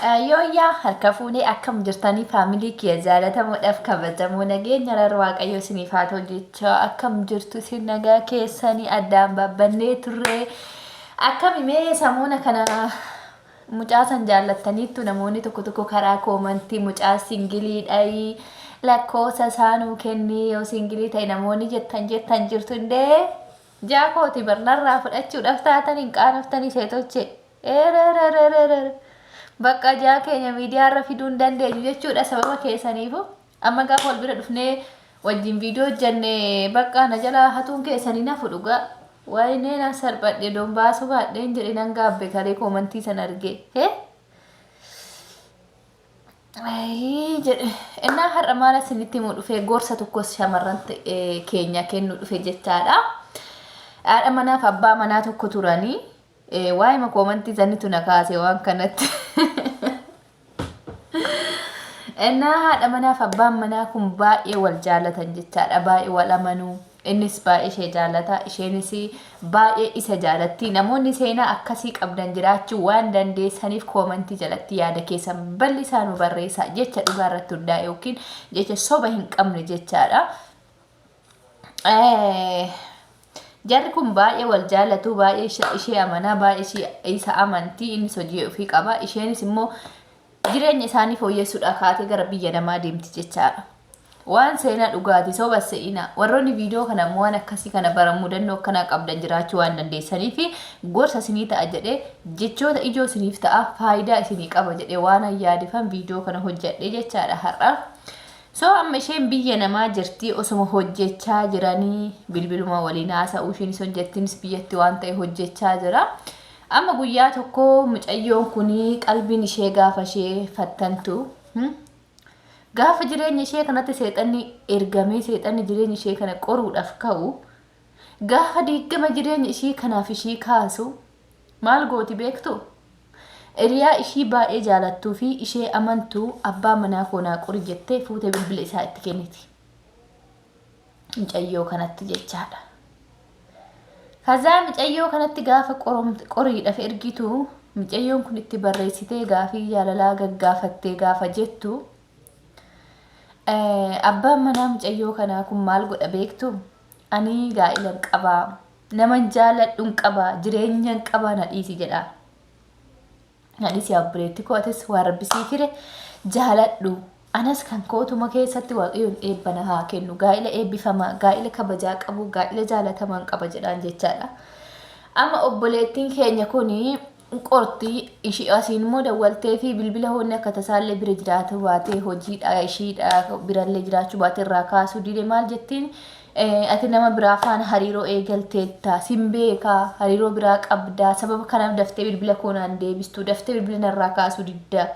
Yoo harka fuudhee akkam jirtanii faamilii kee jaalatamuudhaaf kabajamoo nageenya waaqayyo isiniif haa ta'u jecha akkam jirtu isin nagaa keessanii addaan babbannee turre akkam mee samuuna kana mucaasan jaallattaniittu namoonni tokko karaa koomantii mucaa singilii dhayii lakkoosa isaanuu kennee yoo singilii ta'e namoonni jettan jirtu indee jaakooti barnarraa fudhachuudhaaf taatan hin qaanaftanii seetoche bakka jaa keenya miidiyaa irra fiduu hin dandeenyu jechuudha sababa keessaniifu amma gaafa wal bira dhufnee wajjin viidiyoo hojjannee bakka na jala hatuun keessanii na fudhuga waayinee na salphadhe doon baasuu baadheen jedhe nan gaabbe kalee koomantii san argee jedhe innaa har'a maala isinitti himuu dhufe gorsa tokkos shaamarran keenya kennu dhufe jechaadha. Haadha manaaf abbaa manaa tokko turanii waa'ee makoomantii sanitu na kaase waan kanatti. Innaa haadha manaaf abbaan manaa kun baay'ee wal jaalatan jechaadha baay'ee wal amanuu innis baay'ee ishee jaalata isheenis baay'ee isa jaalatti namoonni seenaa akkasii qabdan jiraachuu waan dandeessaniif koomantii jalatti yaada keessan bal'isaa nu barreessaa jecha dhugaa irratti hundaa'e yookiin jecha soba hin qabne jechaadha. Jarri kun baay'ee wal jaalatu baay'ee ishee amanaa baay'ee isa amantii innis hojii ofii qaba isheenis immoo jireenya isaanii fooyyessuudha kaatee gara biyya namaa deemti jechaadha. Waan seenaa dhugaati soba se'ina warroonni viidiyoo kana immoo waan akkasii kana baramuu danda'u akkanaa qabdan jiraachuu waan dandeessanii fi gorsa isinii ta'a jedhee jechoota ijoo isiniif ta'a faayidaa isinii qaba jedhee waan yaadifan viidiyoo kana hojjedhe jechaadha har'a. So amma isheen biyya namaa jirti osuma hojjechaa jiranii bilbiluma waliin haasa'uu ishiinis hojjettinis biyyatti waan ta'e hojjechaa jira. Amma guyyaa tokko mucayyoon kuni qalbiin ishee gaafa ishee fattantu gaafa jireenya ishee kanatti seexanni ergamee seexanni jireenya ishee kana qoruudhaaf ka'u gaafa diigama jireenya ishee kanaaf ishee kaasu maal gooti beektu? Hiriyaa ishee baay'ee jaalattuu fi ishee amantuu abbaa manaa koonaa qori jettee fuutee bilbila isaa itti kenniti. Mucayyoo kanatti jechaadha. Kazaa mucayyoo kanatti gaafa qoriidhaaf ergitu mucayyoon kun itti barreessitee gaafii jaalalaa gaggaafattee gaafa jettu abbaan manaa mucayyoo kanaa kun maal godha beektu? Ani gaa'ilan qabaa naman jaaladhuun qabaa jireenyan qabaa na dhiisi jedha. Nadhiisi abbireetti kootis waan rabbisii fire jaaladhu anas kan kootuma keessatti waaqayyoon eebbana haa kennu gaa'ila eebbifamaa gaa'ila kabajaa qabu gaa'ila jaalatamaan qaba jedhaan jechaadha. Amma obboleettiin keenya kuni qortii ishii asiin immoo dawwaltee fi bilbila hoonni akka tasaallee bira jiraatu baatee hojiidha ishiidha birallee jiraachuu baatee irraa kaasuu dide maal jettiin ati nama biraa faana hariiroo eegalteetta simbeekaa hariiroo biraa qabdaa sababa kanaaf daftee bilbila koonaan deebistuu daftee bilbila narraa kaasuu didda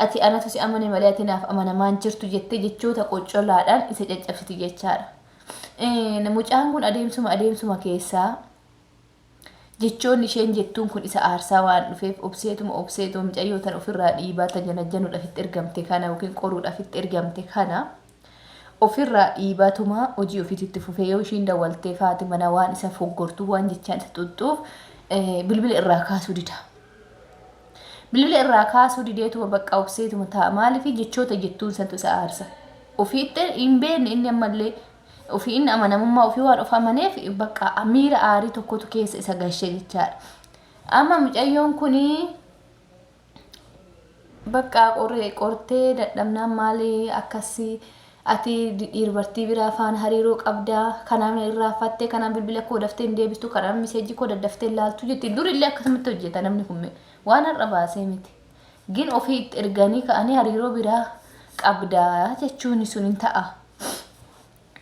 ati anatu si amane malee ati naaf amanamaan jirtu jettee jechoota qoccolaadhaan isa caccabsiti jechaadha. Mucaan kun adeemsuma keessaa jechoonni isheen jettuun kun isa aarsaa waan dhufeef obseetuma mucayyootan ofirraa dhiibaa tajanajjanuudhaaf itti ergamte kana yookiin qoruudhaaf itti ergamte kana ofirraa dhiibaatuma hojii ofiitti fufee yoo ishiin dawwaltee faati mana waan isa foggortuu waan jechaan isa xuxxuuf bilbila irraa kaasuu dida. Bilbila irraa kaasuu dideetuma bakka obseetuma ta'a maaliif jechoota jettuun santu isa aarsa. Ofiitti hin beekne inni ammallee ofii inni amanamummaa ofii waan of amaneef bakka miira aarii tokkotu keessa isa gashee jechaadha. Amma mucayyoon kuni bakka qortee dadhabnaan maali akkasii ati dhiirbartii biraa faana hariiroo qabdaa kanaan irraa fattee kanaan bilbila koo daftee hin deebistu kanaan miseejii koo daddaftee ilaaltu jetti durillee akkasumatti hojjeta namni kun waan har'a baasee miti. Gin ofii itti erganii ka'anii hariiroo biraa qabdaa jechuun sun hin ta'a.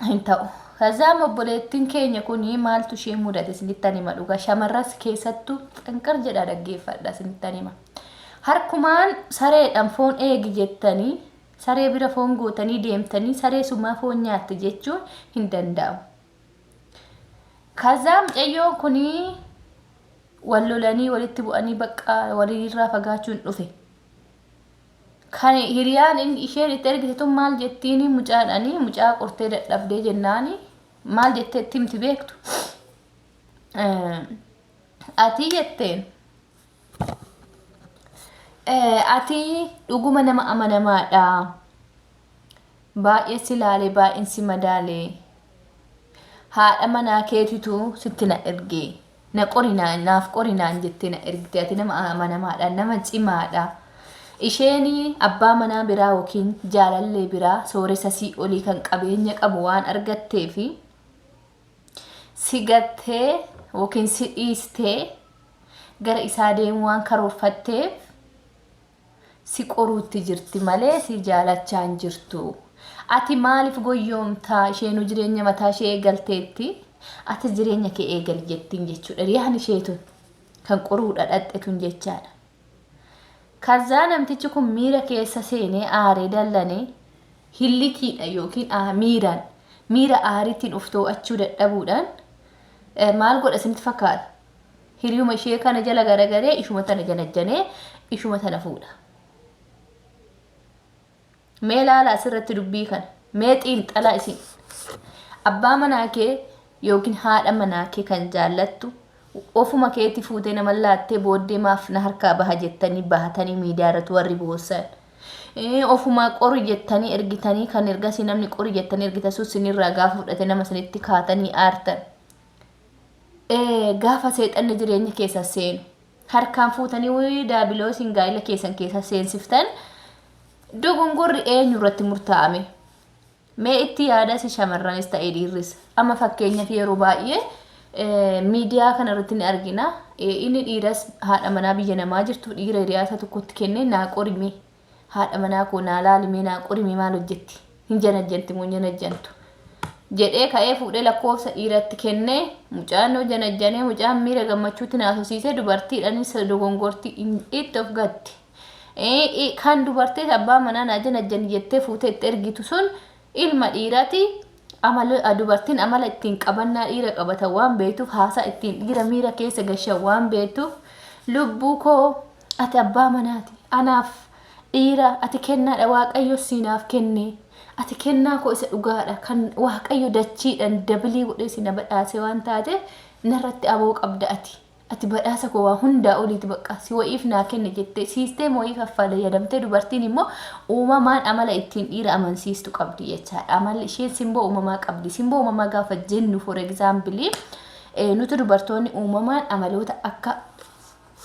Hin ta'u. Kazaa obboleettiin keenya kuni maaltu ishee mudate sinittan hima dhugaa shamarras keessattuu xanqar jedha dhaggeeffadha sinittan hima. Harkumaan sareedhaan foon eegi jettanii saree bira foon gootanii deemtanii saree sumaa foon nyaatte jechuun hin danda'amu. Kazaa mucayyoon kuni wal lolanii walitti bu'anii bakka walirraa fagaachuun dhufe. Kan hiriyaan isheen itti ergite tun maal jettiini mucaadhaanii mucaa qortee dadhabdee jennaani maal jettee itti himti beektu? Ati jetteen ati dhuguma nama amanamaadha. Baay'ee si laalee baay'een si madaalee. Haadha manaa keetitu sitti na ergee. Na qorinaan naaf qorinaan jettee na ergite. Ati nama amanamaadha, nama cimaadha. Isheen abbaa manaa biraa yookiin jaalallee biraa sooressa si olii kan qabeenya qabu waan argatteefi si gattee yookiin si dhiistee gara isaa deemu waan karoorfatteef si qoruutti jirti malee si jaalachaa hin jirtu. Ati maaliif goyyoomtaa? Isheen jireenya mataa ishee eegalteetti. Ati jireenya kee eegal jettiin jechuudha. Riyaan isheetun kan qoruudha dhadhetun jechaadha. Kazaa namtichi kun miira keessa seenee aaree dallanee hillitiidha yookiin miira aariitiin of to'achuu dadhabuudhaan maal godha isinitti fakkaata? Hiriyuma ishee kana jala garagaree ishuma tana janajjanee ishuma tana fuudha. Mee laala asirratti dubbii kana. Mee xiinxalaa isin. Abbaa manaa kee yookiin haadha manaa kee kan jaallattu ofuma keetti fuutee nama laattee booddee maaf na harkaa baha jettanii bahatanii miidiyaa irratti warri boossan. Ofuma qori jettanii ergitanii kan ergasii namni qori jettanii ergitan sun sinirraa gaafa fudhate nama sanitti kaatanii aartan. Gaafa seexanni jireenya keessa seenu harkaan fuutanii daabiloosiin gaa'ila keessan keessa seensiftan dogongorri eenyu irratti murtaa'ame? Mee itti yaada si shaamarranis ta'ee dhiirris. Amma fakkeenyaaf yeroo baay'ee miidiyaa kana irratti ni argina. Inni dhiiras haadha manaa biyya namaa jirtu dhiira hiriyaasa tokkotti kennee naa qorime. Haadha manaa koo naa laalime naa qorime maal hojjetti? Hin janajjanti moo janajjantu? Jedhee ka'ee fuudhee lakkoofsa dhiiratti kennee mucaan janajjanee mucaan miira gammachuutti naasosiisee dubartiidhaanis dogongortii itti of gatti. Kan dubartii abbaa manaa naa janajjan jettee fuutee itti ergitu sun ilma dhiiraati. Dubartiin amala ittiin qabannaa dhiira qabatan waan beektuuf haasaa ittiin dhiira miira keessa gashan waan beektuuf lubbuu koo ati abbaa manaati. Anaaf dhiira ati kennaadha waaqayyo siinaaf kenne. Ati kennaa koo isa dhugaadha kan waaqayyo dachiidhaan dabilii godhee sina badhaase waan taate narratti aboo qabda ati. Ati badhaasa koo waa hundaa oliiti bakka si wa'iif naa kenne jettee siisteem wa'iif fayyadamtee dubartiin immoo uumamaan amala ittiin dhiira amansiistu qabdi jechaadha. Amalli isheen simboo uumamaa qabdi. Simboo uumamaa gaafa jennu for example nuti dubartoonni uumamaan amaloota akka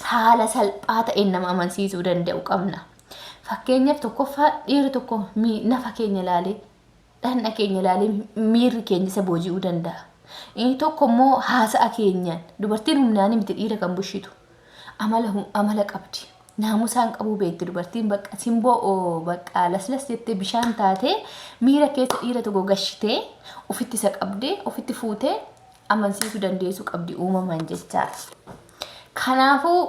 haala salphaa ta'een nama amansiisuu danda'u qabna. Fakkeenyaaf tokkoffaa dhiirri tokko nafa keenya ilaalee dhanna keenya ilaalee miirri keenya isa booji'uu danda'a. Inni tokko immoo haasa'a keenyaan dubartiin humnaanii miti dhiira kan bushitu amala qabdi. Naamusaan qabuu beekti dubartiin bakka simboo bakka laslas jettee bishaan taatee miira keessa dhiira tokko gashitee ofitti isa qabdee ofitti fuutee amansiisuu dandeessu qabdi uumamaan jechaadha. Kanaafuu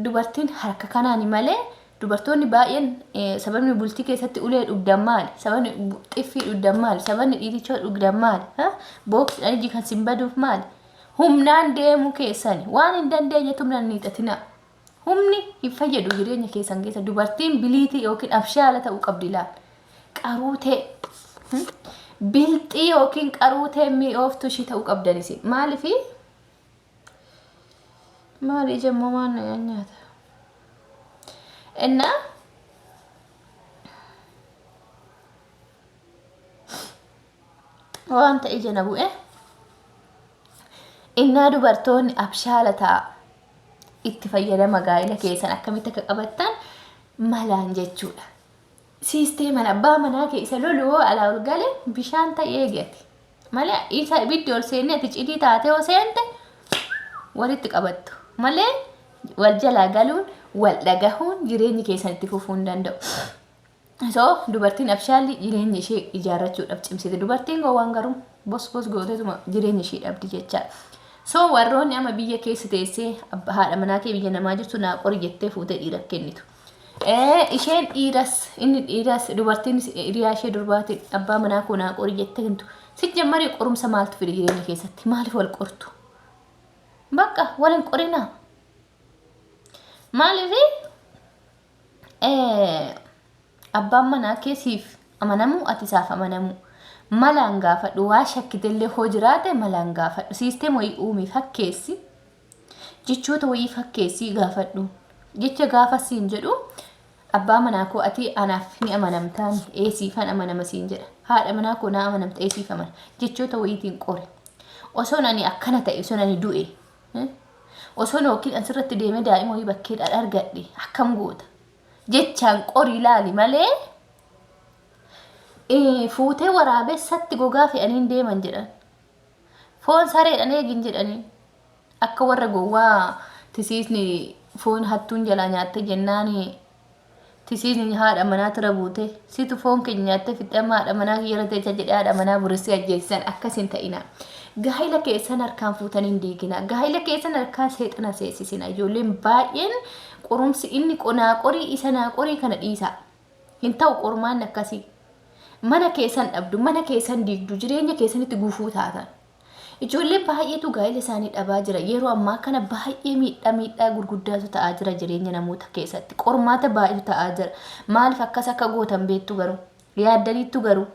dubartiin harka kanaan malee dubartoonni baay'een sababni bultii keessatti ulee dhugdan maali? Sababni xiffii dhugdan maali? Sababni dhiitichoo dhugdan maali? Booksi iji kan simbaduuf maali? Humnaan deemuu keessani waan hin dandeenyetu humnaan ni xatina. Humni hin fayyadu jireenya keessan keessa dubartiin biliitii yookiin abshaala ta'uu qabdi laal. Qaruutee bilxii yookiin qaruutee mi'ooftu ishii ta'uu qabdanis maaliifi maali ijammoo waan nyaata? Enna waan ta'e jana bu'e innaa dubartoonni abshaala ta'a itti fayyadama gaa'ila keessan akkamitti akka qabattan malaan jechuudha. Siisteeman abbaa manaa keessa loluu alaa ol gale bishaan ta'ee eegati malee isa ibiddi ol seenne ati cidii taatee ol seente walitti qabattu malee wal jalaa galuun wal dhagahuun jireenya keessan itti fufuu hin danda'u. So dubartiin abshaalli jireenya ishee ijaarrachuudhaaf cimsite. Dubartiin gowwaan garuu bos gooteetuma jireenya ishee dhabdi jechaadha. So warroonni ama biyya keessa teessee haadha manaa kee biyya namaa jirtu naa qori jettee fuutee dhiira kennitu. Isheen dhiiras inni dhiiras dubartiin hiriyaa ishee durbaate abbaa manaa koo naa qori jettee hintu. Sijjammarii qorumsa maaltu fide jireenya keessatti? Maaliif wal qortu? Bakka wal hin qorinaa. Maaliifi abbaan manaa keessiif amanamu ati isaaf amanamu malaan gaafadhu waa shakkitellee hoo jiraate malaan gaafadhu siisteem wayii uumii fakkeessi jechoota wayii fakkeessii gaafadhu jecha gaafa siin jedhu abbaa manaa koo ati anaaf ni amanamtaan eesiifan amanama siin jedha. Haadha manaa koo naa amanamta eesiif amana jechoota wayiitiin qore. Osoo ani akkana ta'e osoo ani du'e osoo yookiin asirratti deemee daa'ima wayii bakkeedhaan argadhe akkam goota jechaan qori ilaali malee fuutee waraabessatti gogaa fe'aniin deeman jedhan. Foon sareedhaan eegin jedhanii akka warra gowwaa tisiisni foon hattuun jalaa nyaatte jennaani tisiisni haadha manaa tura buute situ foon keenya nyaatte fixama haadha manaa kiyyara teecha jedhe haadha manaa burisii ajjeessisan akkasin ta'ina. Gaa'ila keessan harkaan fuutaniin diigina. Gaa'ila keessan harkaan seexana seessisina. Ijoolleen baay'een qorumsi inni qonaa qorii isa naa qorii kana dhiisa. Hin ta'u qormaan akkasii. Mana keessan dhabdu, mana keessan diigdu, jireenya keessanitti gufuu taatan. Ijoollee baay'eetu gaa'ila isaanii dhabaa jira. Yeroo ammaa kana baay'ee miidhaa gurguddaatu ta'aa jira jireenya namoota keessatti. Qormaata baay'eetu ta'aa jira. Maaliif akkas akka gootan beektu garuu? Yaaddaniittu garuu?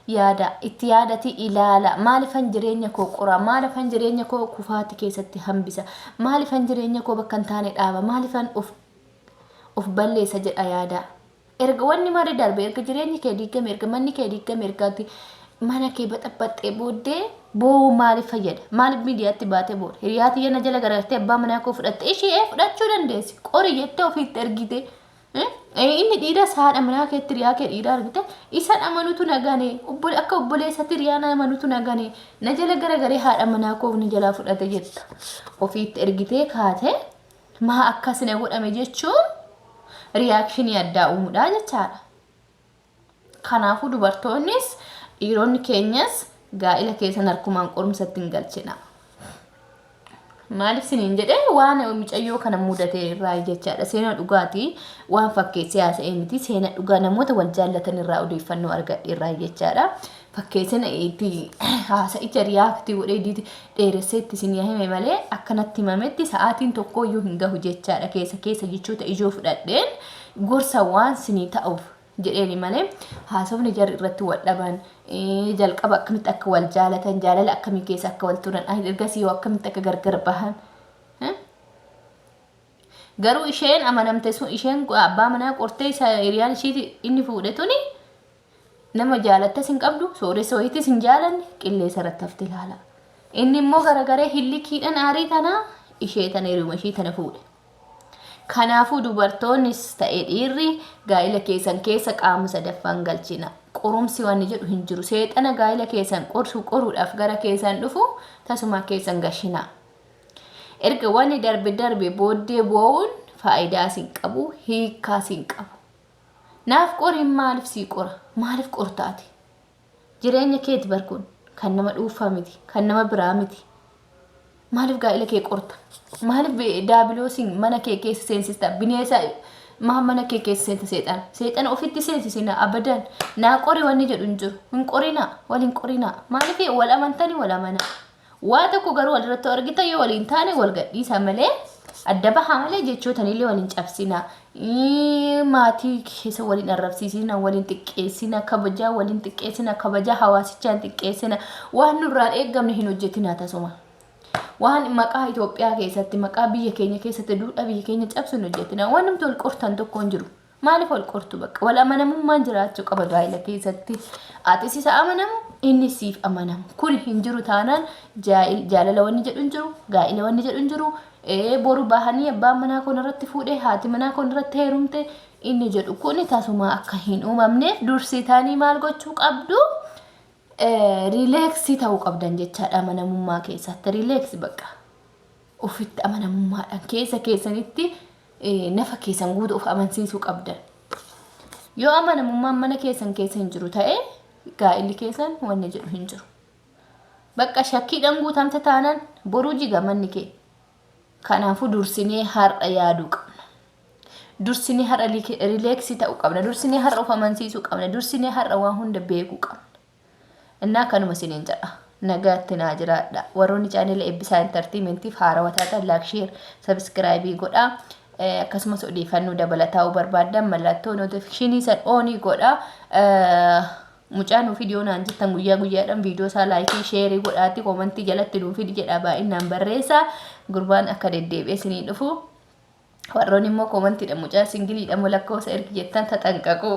Yaada itti yaadati ilaala. Maalifan jireenya koo qora? Maalifan jireenya koo kufaati keessatti hambisa? Maalifan jireenya koo bakka hin taane dhaaba? Maalifan of balleessa jedha yaada. Erga wanni marii darbe erga jireenyi kee diigame erga manni kee diigame ergaati mana kee baxaxee booddee boo maaliif fayyada? Maaliif miidiyaatti baatee booda? Hiriyaati yana jala garagartee abbaa manaa koo fudhatte ishee fudhachuu dandeessi. Qori jettee ofiitti ergite. Inni dhiira haadha manaa keetti riyaa kee dhiira argite isan amanutu nagane akka obboleessatti riyaa amanutu nagane na jala garagaree haadha manaa koo ni jalaa fudhate jetta. Ofiitti ergitee kaate maa akkasina godhame jechuun riyaakshinii addaa uumuudha jechaadha. Kanaafuu dubartoonnis dhiironni keenyas gaa'ila keessan harkumaan qorumsatti hin galchina. Maaliif siniin jedhee waan micayyoo kana mudatee irraa jechaadha. Seenaa dhugaatii waan fakkeessee haasa'ee miti. Seenaa dhugaa namoota wal jaallatan irraa odeeffannoo argadhe irraa jechaadha. Fakkeessina itti haasa'icha riyaaktii godhee dheeressee itti isin hime malee akkanatti himametti sa'aatiin tokko iyyuu hin gahu jechaadha. Keessa jechoota ijoo fudhadheen gorsa waan sinii ta'uuf jedheeni malee haasofni jarri irratti wal dhaban jalqaba akkamitti akka wal jaalatan jaalala akkamii keessa akka wal turan ergasii yoo akkamitti akka gargar bahan garuu isheen amanamte sun isheen abbaa manaa qortee isa hiriyaan ishii inni fuudhe tuni nama jaalattas hin qabdu sooressa wayiitis hin jaalanne qilleessa irratti hafte ilaala. Inni immoo garagaree hillikiidhaan aarii tanaa ishee tana hiriyuma ishii tana fuudhe. Kanaafuu dubartoonnis ta'e dhiirri gaa'ila keessan keessa qaama sadaffaan galchina. Qorumsi waan jedhu hin jiru. Seexana gaa'ila keessan qoruudhaaf gara keessan dhufu tasuma keessan gashina. Erga waan darbe booddee boo'uun faayidaa siin qabu, hiikaa siin qabu. Naaf qoriin maaliif sii qora? Maaliif qortaati? Jireenya keeti barkuun kan nama dhuunfaa miti, kan nama biraa miti. Maaliif gaa'ila kee qorta? Maaliif daabiloosiin mana kee keessa seensista? Bineensa mana kee keessa seenta seexana. Seexana ofitti seensisina abadan. Naa qori wanni jedhu hin jiru. Hin qorina, waliin qorina. Maaliif wal amantanii wal amana? Waa tokko garuu walirratti argitan yoo waliin taane wal gadhiisa malee adda bahaa malee jechootanillee waliin cabsina. Maatii keessa waliin arrabsiisina, waliin xiqqeessina, kabajaa waliin xiqqeessina, kabajaa hawaasichaan xiqqeessina. Waan nurraan eeggamne hin hojjetina tasuma. Waan maqaa Itoophiyaa keessatti maqaa biyya keenya keessatti duudhaa biyya keenya cabsu hin hojjetina. Waan namti wal qortan tokko hin jiru. Maaliif wal qortu bakka? Wal amanamummaan jiraachuu qaba gaa'ila keessatti. Atis isa amanamu, inni siif amanamu. Kun hin jiru taanaan jaalala wanni jedhu hin jiru, gaa'ila wanni jedhu hin jiru. Boru bahanii abbaan manaa kun irratti fuudhee haati manaa kun irratti heerumte inni jedhu kun tasuma akka hin uumamneef dursitaanii maal gochuu qabdu? Rileeksii ta'uu qabdan jechaadha amanamummaa keessatti. Rileeksii bakka ofitti amanamummaadhaan keessa keessanitti nafa keessan guutuu of amansiisuu qabdan. Yoo amanamummaan mana keessan keessa hin jiru ta'e gaa'illi keessan wanni jedhu hin jiru. Bakka shakkiidhaan guutamte taanaan boruu jiga manni kee. Kanaafuu dursinee har'a yaaduu qabna. Dursinee har'a rileeksii ta'uu qabna. Dursinee har'a of amansiisuu qabna. Dursinee har'a waan hunda beekuu qabna. Innaa kanuma siniin jedha. Nagaatti naa jiraadha. Warroonni chaanela eebbisaa intartiimentiif haarawaa taatan laayik, sheer, sabiskiraayibii godhaa. Akkasumas odeeffannoo dabalataa barbaadan mallattoo notifikashinii san oonii godhaa. Mucaan viidiyoo naan jettan guyyaadhaan viidiyoo isaa laayikii, sheerii godhaatti koomentii jalatti nuuf jedhaa baay'inaan barreessaa. Gurbaan akka deddeebi'ee sinii dhufu warroon immoo komantiidha mucaa singiliidha moo lakkoofsa ergi jettan taxanqaqu